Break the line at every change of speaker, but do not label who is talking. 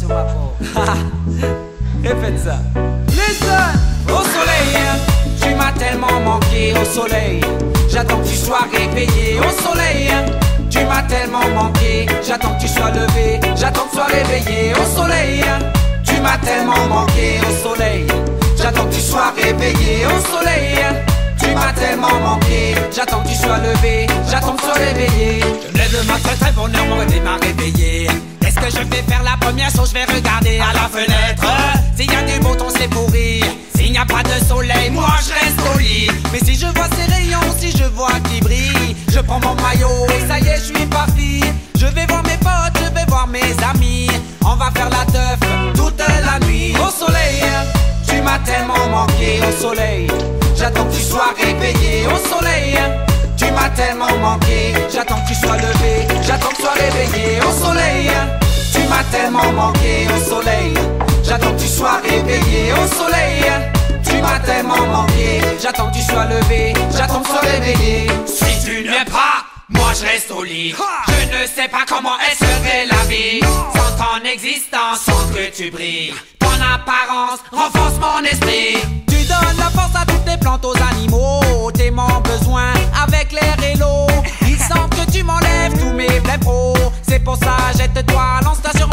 ma pauvre. Répète ça. Listen. Au soleil, tu m'as tellement manqué. Au soleil, j'attends que tu sois réveillé. Au soleil, tu m'as tellement manqué. J'attends que tu sois levé. J'attends que tu sois réveillé. Au soleil, tu m'as tellement manqué. Au soleil, j'attends que tu sois réveillé. Au soleil, tu m'as tellement manqué. J'attends que tu sois levé. J'attends que tu sois réveillé.
Je me lève le matin très bonne heure, mon réveil m'a réveillé. Qu'est-ce que je vais faire? La première chose, je vais regarder à la fenêtre. S'il y a du beau temps, c'est pourri. S'il n'y a pas de soleil, moi je reste au lit. Mais si je vois ces rayons, si je vois qui brille, je prends mon maillot et ça y est, je suis parti. Je vais voir mes potes, je vais voir mes amis. On va faire la teuf toute la nuit.
Au soleil, tu m'as tellement manqué. Au soleil, j'attends que tu sois réveillé. Au soleil, tu m'as tellement manqué. J'attends que tu sois levé. J'attends que tu sois réveillé. Au soleil, tu m'as tellement manqué. Au soleil, j'attends que tu sois réveillé. Au soleil, tu m'as tellement manqué. J'attends que tu sois levé. J'attends que tu sois réveillé.
Si tu ne viens pas, moi je reste au lit. Je ne sais pas comment elle serait la vie sans ton existence, sans que tu brilles. Ton apparence renforce mon esprit.
Tu donnes la force à toutes les plantes, aux animaux. T'es mon besoin avec l'air et l'eau. Il semble que tu m'enlèves tous mes vrais pros. C'est pour ça, jette-toi, lance-toi sur